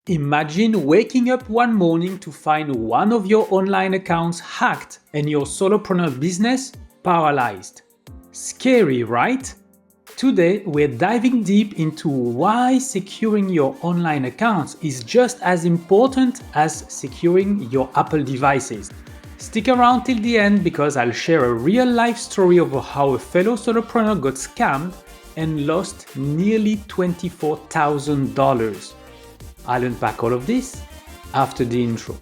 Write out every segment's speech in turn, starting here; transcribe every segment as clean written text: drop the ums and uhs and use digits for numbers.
Imagine waking up one morning to find one of your online accounts hacked and your solopreneur business paralyzed. Scary, right? Today, we're diving deep into why securing your online accounts is just as important as securing your Apple devices. Stick around till the end because I'll share a real-life story of how a fellow solopreneur got scammed and lost nearly $24,000. I'll unpack all of this after the intro.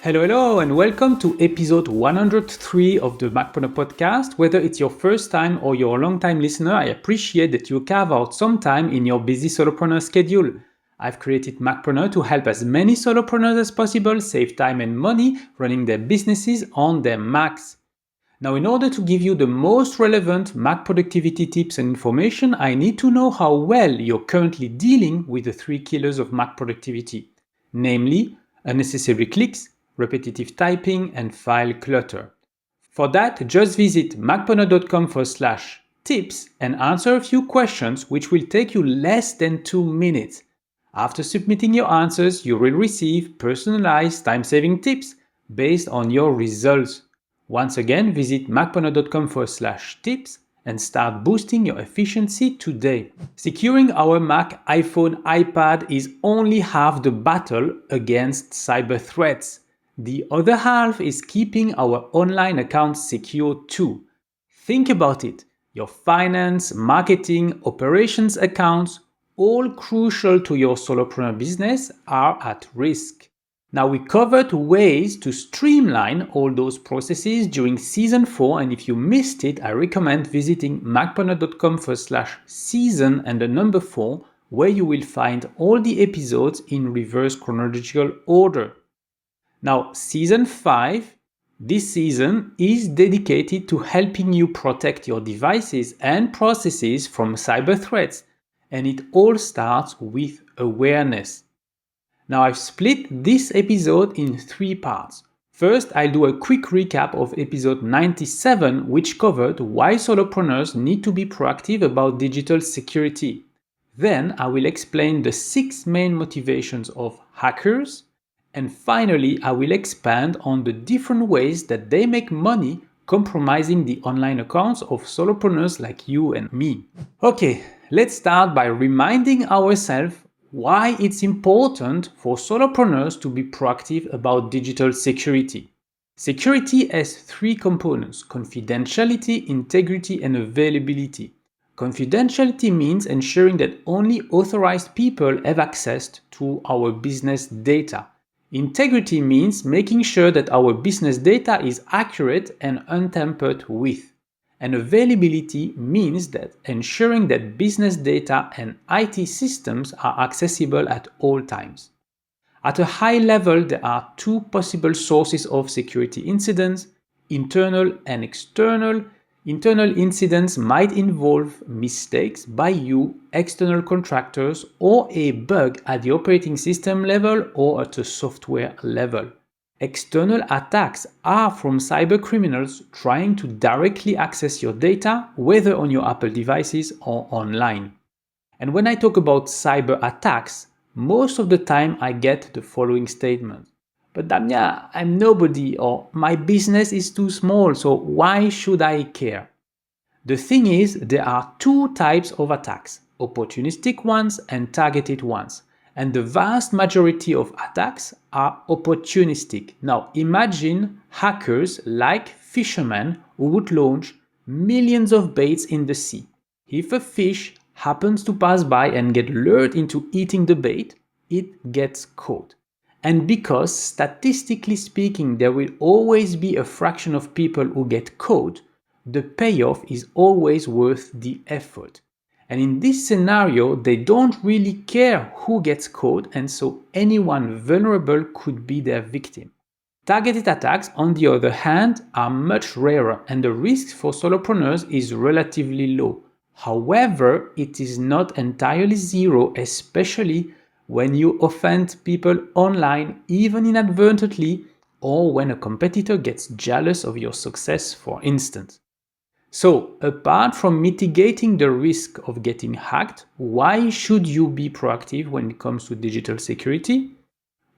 Hello, and welcome to episode 103 of the Macpreneur podcast. Whether it's your first time or you're a long-time listener, I appreciate that you carve out some time in your busy solopreneur schedule. I've created Macpreneur to help as many solopreneurs as possible save time and money running their businesses on their Macs. Now, in order to give you the most relevant Mac productivity tips and information, I need to know how well you're currently dealing with the 3 killers of Mac productivity, namely unnecessary clicks, repetitive typing, and file clutter. For that, just visit macpreneur.com/tips and answer a few questions which will take you less than 2 minutes. After submitting your answers, you will receive personalized time-saving tips based on your results. Once again, visit macpreneur.com/tips and start boosting your efficiency today. Securing our Mac, iPhone, iPad is only half the battle against cyber threats. The other half is keeping our online accounts secure too. Think about it. Your finance, marketing, operations accounts, all crucial to your solopreneur business, are at risk. Now, we covered ways to streamline all those processes during season 4, and if you missed it, I recommend visiting macpreneur.com/season and the number 4, where you will find all the episodes in reverse chronological order. Now, season 5, this season is dedicated to helping you protect your devices and processes from cyber threats, and it all starts with awareness. Now, I've split this episode in 3 parts. First, I'll do a quick recap of episode 97, which covered why solopreneurs need to be proactive about digital security. Then, I will explain the 6 main motivations of hackers. And finally, I will expand on the different ways that they make money compromising the online accounts of solopreneurs like you and me. Okay, let's start by reminding ourselves why it's important for solopreneurs to be proactive about digital security. Security has 3 components: confidentiality, integrity, and availability. Confidentiality means ensuring that only authorized people have access to our business data. Integrity means making sure that our business data is accurate and untampered with. And availability means that ensuring that business data and IT systems are accessible at all times. At a high level, there are 2 possible sources of security incidents: internal and external. Internal incidents might involve mistakes by you, external contractors, or a bug at the operating system level or at a software level. External attacks are from cyber criminals trying to directly access your data, whether on your Apple devices or online. And when I talk about cyber attacks, most of the time I get the following statement: "But Damia, I'm nobody," or "My business is too small, so why should I care?" The thing is, there are 2 types of attacks: opportunistic ones and targeted ones. And the vast majority of attacks are opportunistic. Now, imagine hackers like fishermen who would launch millions of baits in the sea. If a fish happens to pass by and get lured into eating the bait, it gets caught. And because, statistically speaking, there will always be a fraction of people who get caught, the payoff is always worth the effort. And in this scenario, they don't really care who gets caught, and so anyone vulnerable could be their victim. Targeted attacks, on the other hand, are much rarer, and the risk for solopreneurs is relatively low. However, it is not entirely zero, especially when you offend people online, even inadvertently, or when a competitor gets jealous of your success, for instance. So, apart from mitigating the risk of getting hacked, why should you be proactive when it comes to digital security?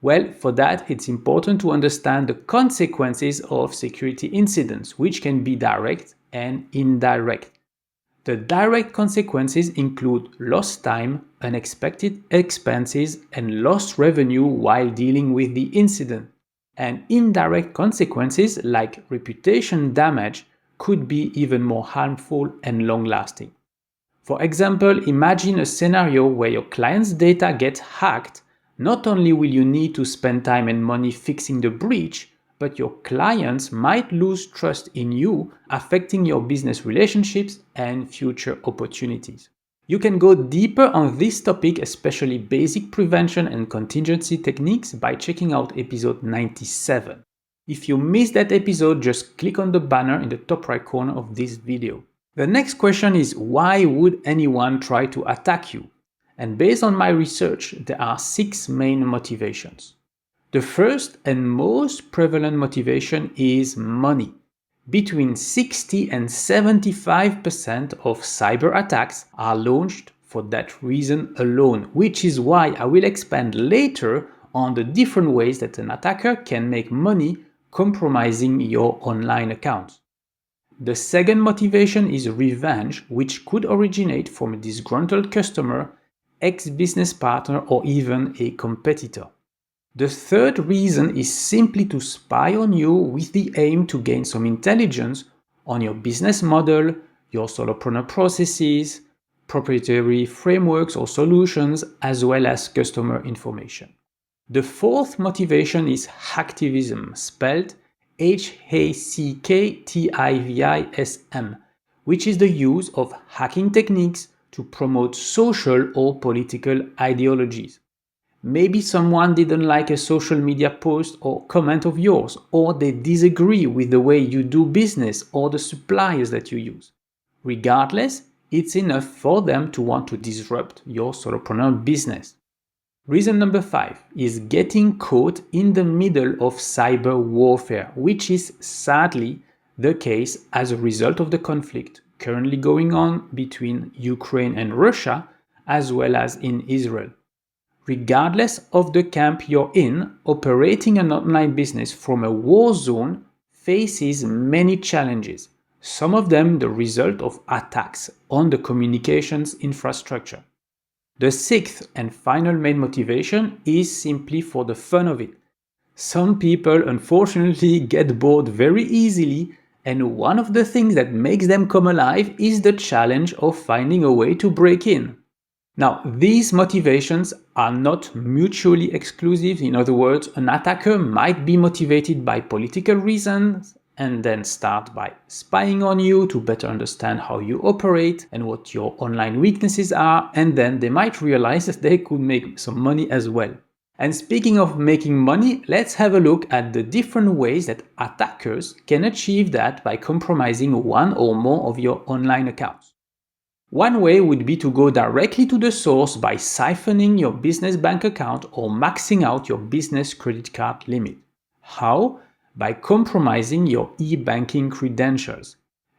Well, for that, it's important to understand the consequences of security incidents, which can be direct and indirect. The direct consequences include lost time, unexpected expenses, and lost revenue while dealing with the incident. And indirect consequences, like reputation damage, could be even more harmful and long-lasting. For example, imagine a scenario where your client's data gets hacked. Not only will you need to spend time and money fixing the breach, but your clients might lose trust in you, affecting your business relationships and future opportunities. You can go deeper on this topic, especially basic prevention and contingency techniques, by checking out episode 97. If you missed that episode, just click on the banner in the top right corner of this video. The next question is, why would anyone try to attack you? And based on my research, there are 6 main motivations. The first and most prevalent motivation is money. Between 60 and 75% of cyber attacks are launched for that reason alone, which is why I will expand later on the different ways that an attacker can make money compromising your online accounts. The second motivation is revenge, which could originate from a disgruntled customer, ex-business partner, or even a competitor. The third reason is simply to spy on you with the aim to gain some intelligence on your business model, your solopreneur processes, proprietary frameworks or solutions, as well as customer information. The fourth motivation is hacktivism, spelled hacktivism, which is the use of hacking techniques to promote social or political ideologies. Maybe someone didn't like a social media post or comment of yours, or they disagree with the way you do business or the suppliers that you use. Regardless, it's enough for them to want to disrupt your solopreneur business. Reason number 5 is getting caught in the middle of cyber warfare, which is sadly the case as a result of the conflict currently going on between Ukraine and Russia, as well as in Israel. Regardless of the camp you're in, operating an online business from a war zone faces many challenges, some of them the result of attacks on the communications infrastructure. The sixth and final main motivation is simply for the fun of it. Some people unfortunately get bored very easily, and one of the things that makes them come alive is the challenge of finding a way to break in. Now, these motivations are not mutually exclusive. In other words, an attacker might be motivated by political reasons and then start by spying on you to better understand how you operate and what your online weaknesses are, and then they might realize that they could make some money as well. And speaking of making money, let's have a look at the different ways that attackers can achieve that by compromising one or more of your online accounts. One way would be to go directly to the source by siphoning your business bank account or maxing out your business credit card limit. How? By compromising your e-banking credentials.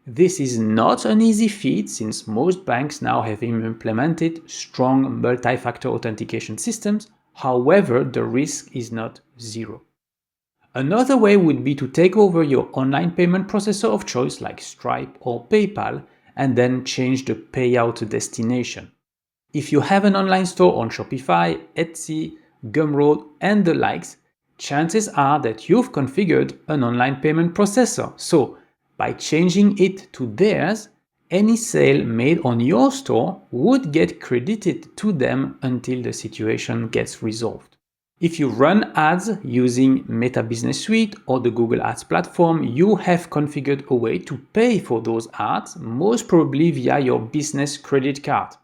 This is not an easy feat since most banks now have implemented strong multi-factor authentication systems. However, the risk is not zero. Another way would be to take over your online payment processor of choice like Stripe or PayPal and then change the payout destination. If you have an online store on Shopify, Etsy, Gumroad, and the likes, chances are that you've configured an online payment processor. So, by changing it to theirs, any sale made on your store would get credited to them until the situation gets resolved. If you run ads using Meta Business Suite or the Google Ads platform, you have configured a way to pay for those ads, most probably via your business credit card.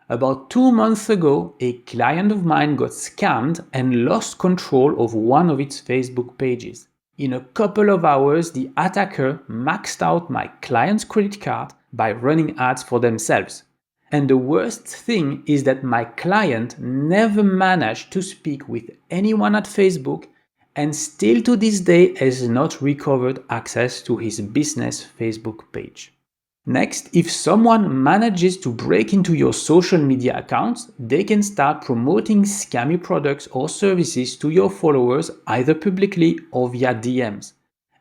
About 2 months ago, a client of mine got scammed and lost control of one of its Facebook pages. In a couple of hours, the attacker maxed out my client's credit card by running ads for themselves. And the worst thing is that my client never managed to speak with anyone at Facebook and still to this day has not recovered access to his business Facebook page. Next, if someone manages to break into your social media accounts, they can start promoting scammy products or services to your followers either publicly or via DMs.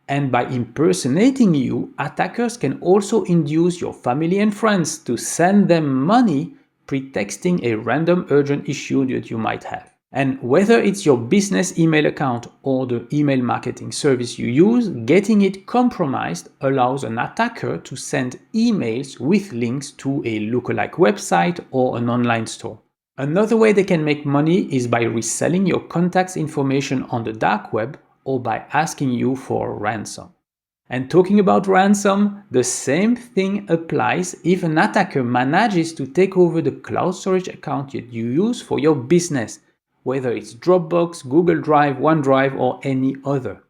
And by impersonating you, attackers can also induce your family and friends to send them money, pretexting a random urgent issue that you might have. And whether it's your business email account or the email marketing service you use, getting it compromised allows an attacker to send emails with links to a lookalike website or an online store. Another way they can make money is by reselling your contacts' information on the dark web or by asking you for a ransom. And talking about ransom, the same thing applies if an attacker manages to take over the cloud storage account that you use for your business, whether it's Dropbox, Google Drive, OneDrive, or any other.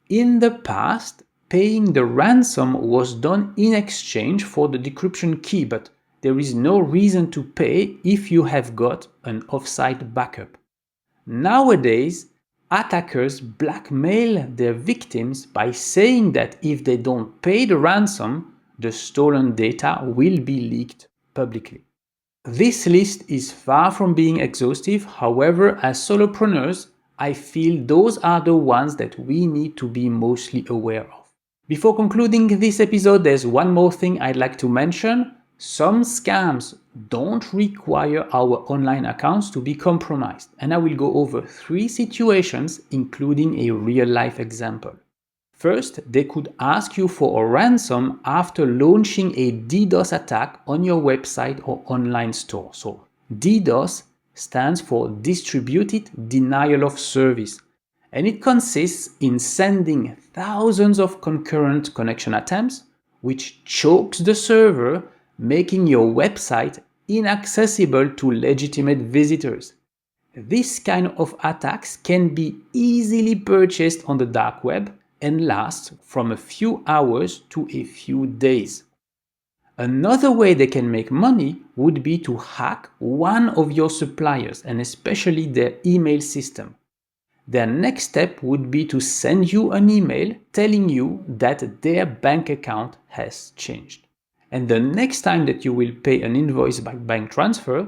In the past, paying the ransom was done in exchange for the decryption key, but there is no reason to pay if you have got an offsite backup. Nowadays, attackers blackmail their victims by saying that if they don't pay the ransom, the stolen data will be leaked publicly. This list is far from being exhaustive. However, as solopreneurs, I feel those are the ones that we need to be mostly aware of. Before concluding this episode, there's one more thing I'd like to mention. Some scams don't require our online accounts to be compromised, and I will go over 3 situations, including a real-life example. First, they could ask you for a ransom after launching a DDoS attack on your website or online store. So, DDoS stands for Distributed Denial of Service, and it consists in sending thousands of concurrent connection attempts, which chokes the server, making your website inaccessible to legitimate visitors. This kind of attacks can be easily purchased on the dark web and last from a few hours to a few days. Another way they can make money would be to hack one of your suppliers and especially their email system. Their next step would be to send you an email telling you that their bank account has changed. And the next time that you will pay an invoice by bank transfer,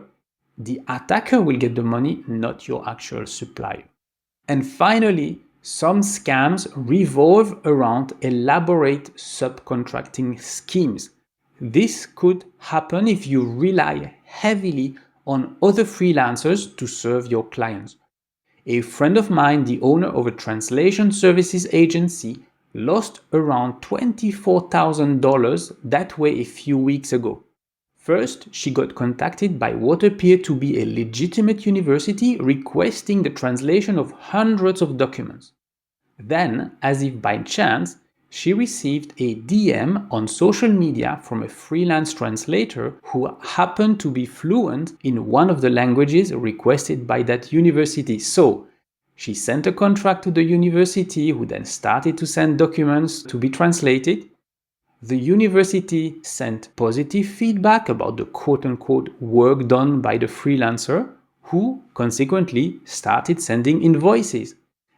the attacker will get the money, not your actual supplier. And finally, some scams revolve around elaborate subcontracting schemes. This could happen if you rely heavily on other freelancers to serve your clients. A friend of mine, the owner of a translation services agency, lost around $24,000 that way a few weeks ago. First, she got contacted by what appeared to be a legitimate university requesting the translation of hundreds of documents. Then, as if by chance, she received a DM on social media from a freelance translator who happened to be fluent in one of the languages requested by that university. So, she sent a contract to the university, who then started to send documents to be translated. The university sent positive feedback about the quote-unquote work done by the freelancer, who consequently started sending invoices.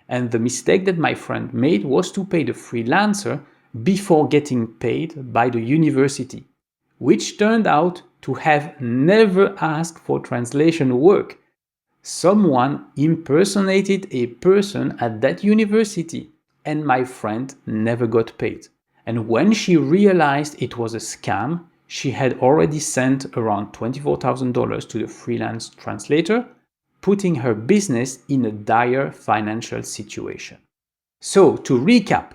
And the mistake that my friend made was to pay the freelancer before getting paid by the university, which turned out to have never asked for translation work. Someone impersonated a person at that university, and my friend never got paid. And when she realized it was a scam, she had already sent around $24,000 to the freelance translator, putting her business in a dire financial situation. So, to recap,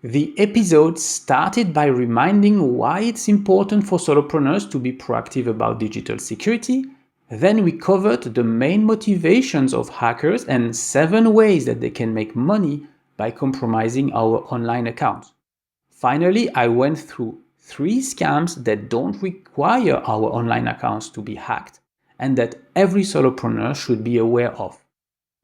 the episode started by reminding why it's important for solopreneurs to be proactive about digital security. Then we covered the main motivations of hackers and 7 ways that they can make money by compromising our online accounts. Finally, I went through 3 scams that don't require our online accounts to be hacked and that every solopreneur should be aware of.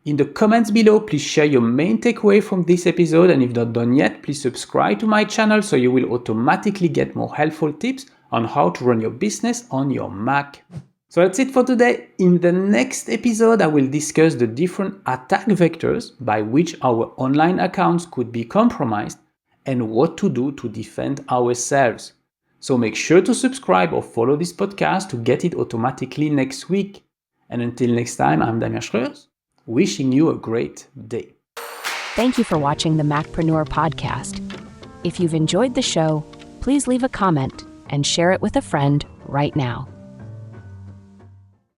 In the comments below, please share your main takeaway from this episode, and if not done yet, please subscribe to my channel so you will automatically get more helpful tips on how to run your business on your Mac. So that's it for today. In the next episode, I will discuss the different attack vectors by which our online accounts could be compromised and what to do to defend ourselves. So make sure to subscribe or follow this podcast to get it automatically next week. And until next time, I'm Damien Schreurs, wishing you a great day. Thank you for watching the Macpreneur podcast. If you've enjoyed the show, please leave a comment and share it with a friend right now.